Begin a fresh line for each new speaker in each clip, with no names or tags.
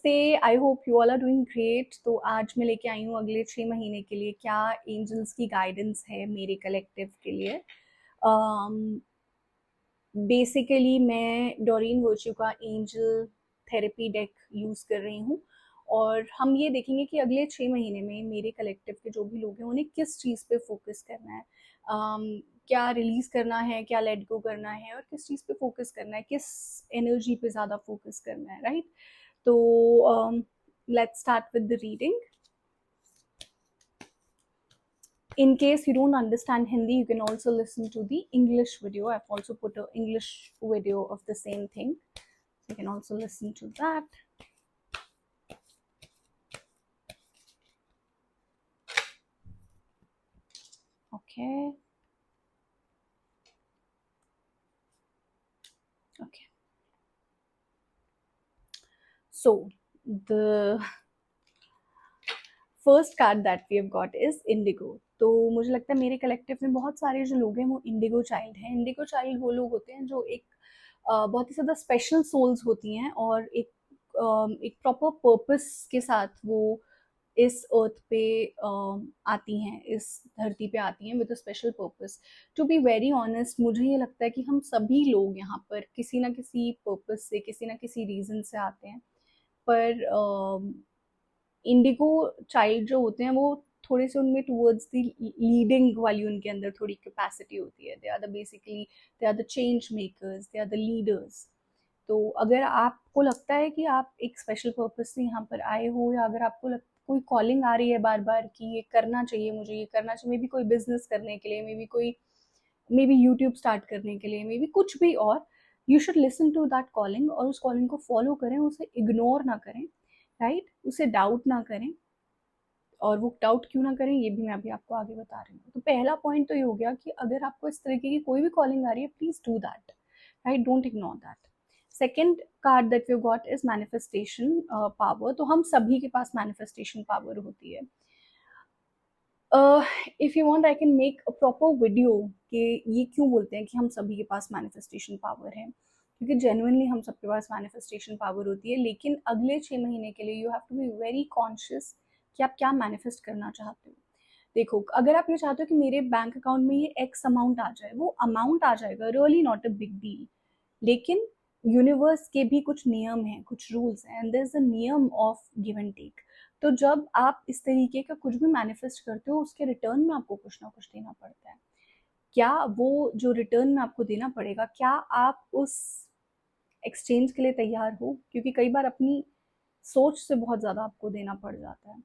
नमस्ते। I hope you all are doing great. तो आज मैं लेके आई हूँ अगले 6 महीने के लिए क्या एंजल्स की गाइडेंस है मेरे कलेक्टिव के लिए। बेसिकली मैं डोरीन वर्च्यू का एंजल थेरेपी डेक यूज़ कर रही हूँ और हम ये देखेंगे कि अगले 6 महीने में मेरे कलेक्टिव के जो भी लोग हैं उन्हें किस चीज़ पे फोकस करना है, क्या रिलीज करना है, क्या लेट गो करना है और किस चीज़ पे फोकस करना है, किस एनर्जी पे ज़्यादा फोकस करना है, राइट? तो let's start with the reading. In case you don't understand Hindi, you can also listen to the English video. I've also put an English video of the same thing. You can also listen to that. Okay. Okay. So the first card that we have got is indigo. तो मुझे लगता है मेरे collective में बहुत सारे जो लोग हैं वो इंडिगो चाइल्ड हैं। इंडिगो चाइल्ड वो लोग होते हैं जो एक बहुत ही ज़्यादा स्पेशल सोल्स होती हैं और एक प्रॉपर पर्पस के साथ वो इस अर्थ पे आती हैं, इस धरती पे आती हैं with a special purpose. To be very honest, मुझे ये लगता है कि हम सभी लोग यहाँ पर किसी ना किसी पर्पस से, किसी ना किसी रीज़न से आते हैं। पर इंडिगो चाइल्ड जो होते हैं वो थोड़े से उनमें टूवर्ड्स द लीडिंग वाली उनके अंदर थोड़ी कैपेसिटी होती है। They are the basically they are the change makers, they are the leaders. तो अगर आपको लगता है कि आप एक स्पेशल पर्पस से यहाँ पर आए हो, या अगर आपको कोई कॉलिंग आ रही है बार बार कि ये करना चाहिए, मुझे ये करना चाहिए, मे बी कोई बिजनेस करने के लिए, मे बी यूट्यूब स्टार्ट करने के लिए, मे बी कुछ भी, और you should listen to that calling और उस कॉलिंग को फॉलो करें, उसे इग्नोर ना करें, राइट? उसे डाउट ना करें। और वो डाउट क्यों ना करें ये भी मैं अभी आपको आगे बता रही हूँ। तो पहला पॉइंट तो ये हो गया कि अगर आपको इस तरीके की कोई भी कॉलिंग आ रही है, please do that, right? Don't ignore that. Second card that we got is manifestation power. तो हम सभी के पास मैनिफेस्टेशन पावर होती है। If you want I can make a proper video कि ये क्यों बोलते हैं कि हम सभी के पास मैनिफेस्टेशन पावर है, क्योंकि जेन्युइनली हम सबके पास मैनिफेस्टेशन पावर होती है। लेकिन अगले 6 महीने के लिए you have to be very conscious कि आप क्या मैनिफेस्ट करना चाहते हो। देखो, अगर आप ये चाहते हो कि मेरे बैंक अकाउंट में ये एक्स अमाउंट आ जाए, वो अमाउंट आ जाएगा, really not a big deal. लेकिन यूनिवर्स के भी कुछ नियम हैं, कुछ रूल्स हैं, एंड देयर इज अ नियम ऑफ गिव एंड टेक। तो जब आप इस तरीके का कुछ भी मैनिफेस्ट करते हो, उसके रिटर्न में आपको कुछ ना कुछ देना पड़ता है। क्या वो जो रिटर्न में आपको देना पड़ेगा, क्या आप उस एक्सचेंज के लिए तैयार हो? क्योंकि कई बार अपनी सोच से बहुत ज़्यादा आपको देना पड़ जाता है।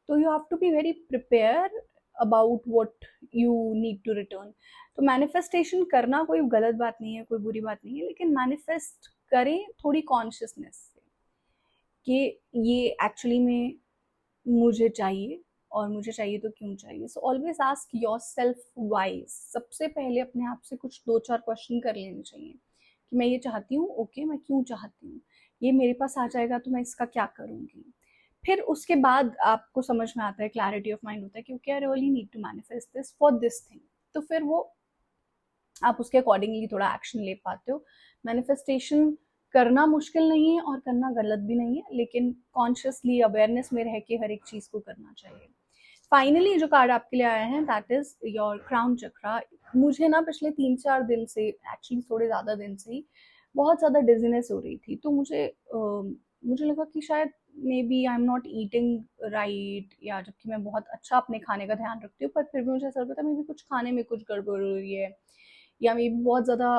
तो you have to be very prepare about what you need to return. तो मैनिफेस्टेशन करना कोई गलत बात नहीं है, कोई बुरी बात नहीं है, लेकिन मैनिफेस्ट करें थोड़ी कॉन्शियसनेस से कि ये एक्चुअली में मुझे चाहिए, और मुझे चाहिए तो क्यों चाहिए। So always ask your self wise. सबसे पहले अपने आप से कुछ 2-4 क्वेश्चन कर लेने चाहिए कि मैं ये चाहती हूँ, ओके, मैं क्यों चाहती हूँ, ये मेरे पास आ जाएगा तो मैं इसका क्या करूँगी। फिर उसके बाद आपको समझ में आता है, क्लैरिटी ऑफ माइंड होता है कि okay, I really need to manifest this for this thing. तो फिर वो आप उसके अकॉर्डिंगली थोड़ा एक्शन ले पाते हो। मैनिफेस्टेशन करना मुश्किल नहीं है और करना गलत भी नहीं है, लेकिन कॉन्शियसली अवेयरनेस में रह के हर एक चीज़ को करना चाहिए। फाइनली जो कार्ड आपके लिए आया है दैट इज योर क्राउन चक्रा। मुझे ना पिछले 3-4 दिन से, एक्चुअली थोड़े ज़्यादा दिन से ही बहुत ज़्यादा डिजीनेस हो रही थी। तो मुझे लगा कि शायद maybe I am not eating right, या जबकि मैं बहुत अच्छा अपने खाने का ध्यान रखती हूँ, पर फिर भी मुझे ऐसा लगता था मे बी कुछ खाने में कुछ गड़बड़ हो रही है, या मे बी बहुत ज़्यादा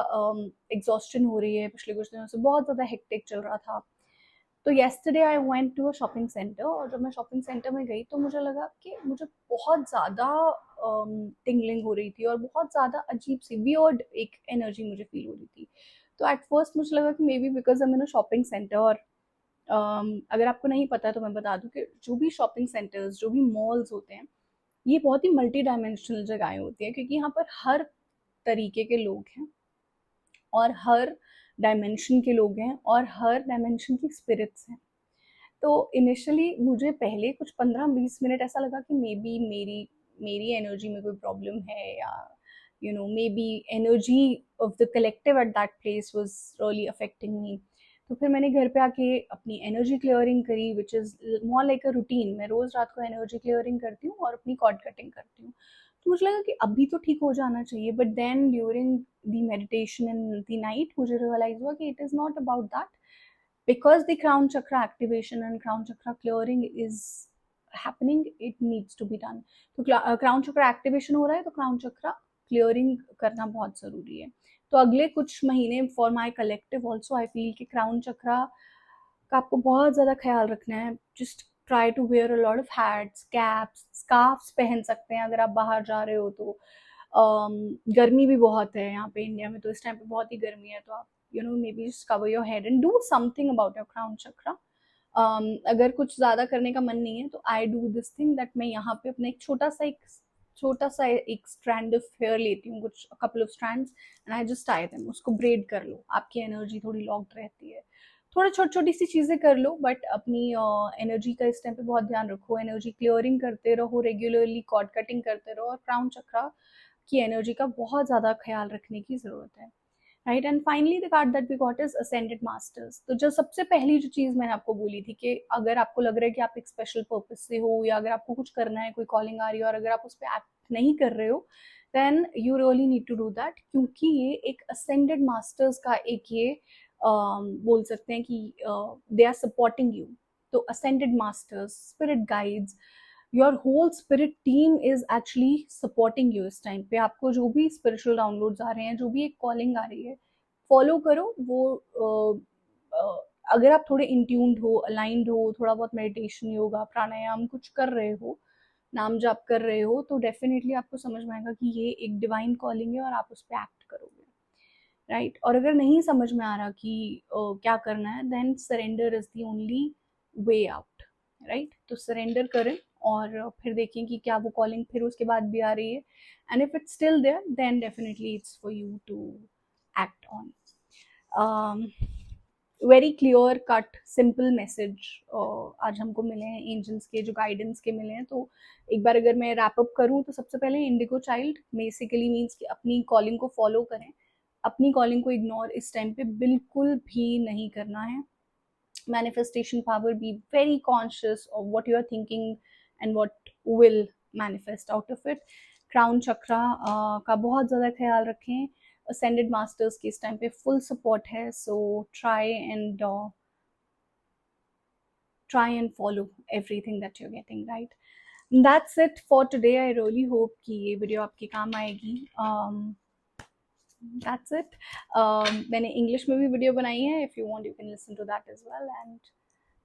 एग्जॉस्टन हो रही है। पिछले कुछ दिनों से बहुत ज़्यादा हेक्टिक चल रहा था। तो yesterday I went to a shopping centre, और जब मैं शॉपिंग सेंटर में गई तो मुझे लगा कि मुझे बहुत ज़्यादा टिंगलिंग हो रही थी और बहुत ज़्यादा अजीब सी वियर्ड एक एनर्जी मुझे फील हो रही थी। तो एट फर्स्ट मुझे लगा कि may be because I am in a shopping centre. और अगर आपको नहीं पता है तो मैं बता दूं कि जो भी शॉपिंग सेंटर्स, जो भी मॉल्स होते हैं, ये बहुत ही मल्टी डायमेंशनल जगहें होती हैं, क्योंकि यहाँ पर हर तरीके के लोग हैं और हर डायमेंशन के लोग हैं और हर डायमेंशन की स्पिरिट्स हैं। तो इनिशियली मुझे पहले कुछ 15-20 मिनट ऐसा लगा कि मे बी मेरी मेरी एनर्जी में कोई प्रॉब्लम है, या may be energy of the collective at that place was really affecting मी। तो फिर मैंने घर पे आके अपनी एनर्जी क्लियरिंग करी, which is more like a routine. मैं रोज़ रात को एनर्जी क्लियरिंग करती हूँ और अपनी कॉर्ड कटिंग करती हूँ। तो मुझे लगा कि अभी तो ठीक हो जाना चाहिए, but then during the meditation in the night मुझे रियलाइज हुआ कि it is not about that, because the crown chakra activation and crown chakra clearing is happening, it needs to be done. तो क्राउन चक्र activation हो रहा है तो crown चक्र क्लियरिंग करना बहुत ज़रूरी है। तो अगले कुछ महीने for my collective also I feel कि क्राउन चक्र का आपको बहुत ज़्यादा ख्याल रखना है। Just try to wear a lot of hats, caps, scarfs पहन सकते हैं अगर आप बाहर जा रहे हो तो। गर्मी भी बहुत है यहाँ पे इंडिया में, तो इस टाइम पे बहुत ही गर्मी है, तो आप maybe just cover your head and do something about your crown chakra. अगर कुछ ज़्यादा करने का मन नहीं है तो I do this thing that मैं यहाँ पे अपना एक छोटा सा एक स्ट्रैंड ऑफ हेयर लेती हूँ, कुछ couple of strands, and I just tie them. उसको ब्रेड कर लो, आपकी एनर्जी थोड़ी लॉक्ड रहती है। थोड़ा छोटी छोटी सी चीज़ें कर लो, बट अपनी एनर्जी का इस टाइम पे बहुत ध्यान रखो। एनर्जी क्लियरिंग करते रहो, रेगुलरली कॉर्ड कटिंग करते रहो, और क्राउन चक्रा की एनर्जी का बहुत ज़्यादा ख्याल रखने की ज़रूरत है। Right, and finally the card that we got is ascended masters. तो जो सबसे पहली जो चीज़ मैंने आपको बोली थी कि अगर आपको लग रहा है कि आप एक स्पेशल पर्पज से हो, या अगर आपको कुछ करना है, कोई कॉलिंग आ रही है, और अगर आप उस पर एक्ट नहीं कर रहे हो, then you really need to do that, क्योंकि ये एक असेंडेड मास्टर्स का एक ये बोल सकते हैं कि दे आर सपोर्टिंग यू। तो ascended masters, spirit guides, your whole spirit team is actually supporting you इस टाइम पे। आपको जो भी स्पिरिचुअल डाउनलोड्स आ रहे हैं, जो भी एक कॉलिंग आ रही है, फॉलो करो वो। अगर आप थोड़े इंट्यून्ड हो, अलाइंड हो, थोड़ा बहुत मेडिटेशन, योगा, प्राणायाम कुछ कर रहे हो, नाम जाप कर रहे हो, तो डेफिनेटली आपको समझ में आएगा कि ये एक डिवाइन कॉलिंग है और आप उस पर एक्ट करोगे। राइट, और अगर नहीं समझ में आ रहा कि क्या करना है, then surrender is the only way out. Right, तो सरेंडर करें और फिर देखें कि क्या वो कॉलिंग फिर उसके बाद भी आ रही है, and if it's still there then definitely it's for you to act on. Very clear cut simple message आज हमको मिले हैं एंजल्स के, जो गाइडेंस के मिले हैं। तो एक बार अगर मैं रैप अप करूं, तो सबसे पहले इंडिगो चाइल्ड बेसिकली मीन्स कि अपनी कॉलिंग को फॉलो करें, अपनी कॉलिंग को इग्नोर इस टाइम पे बिल्कुल भी नहीं करना है। manifestation power, be very conscious of what you are thinking and what will manifest out of it. crown chakra का बहुत ज़्यादा ख्याल रखें। ascended masters की इस टाइम पे full support है, so try and follow everything that you're getting, right? That's it for today. I really hope कि ये वीडियो आपके काम आएगी। That's it. मैंने इंग्लिश में भी वीडियो बनाई है, if you want you can listen to that as well, and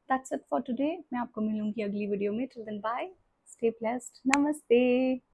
that's it for today. मैं आपको मिलूंगी अगली वीडियो में। Till then, bye. Stay blessed. Namaste.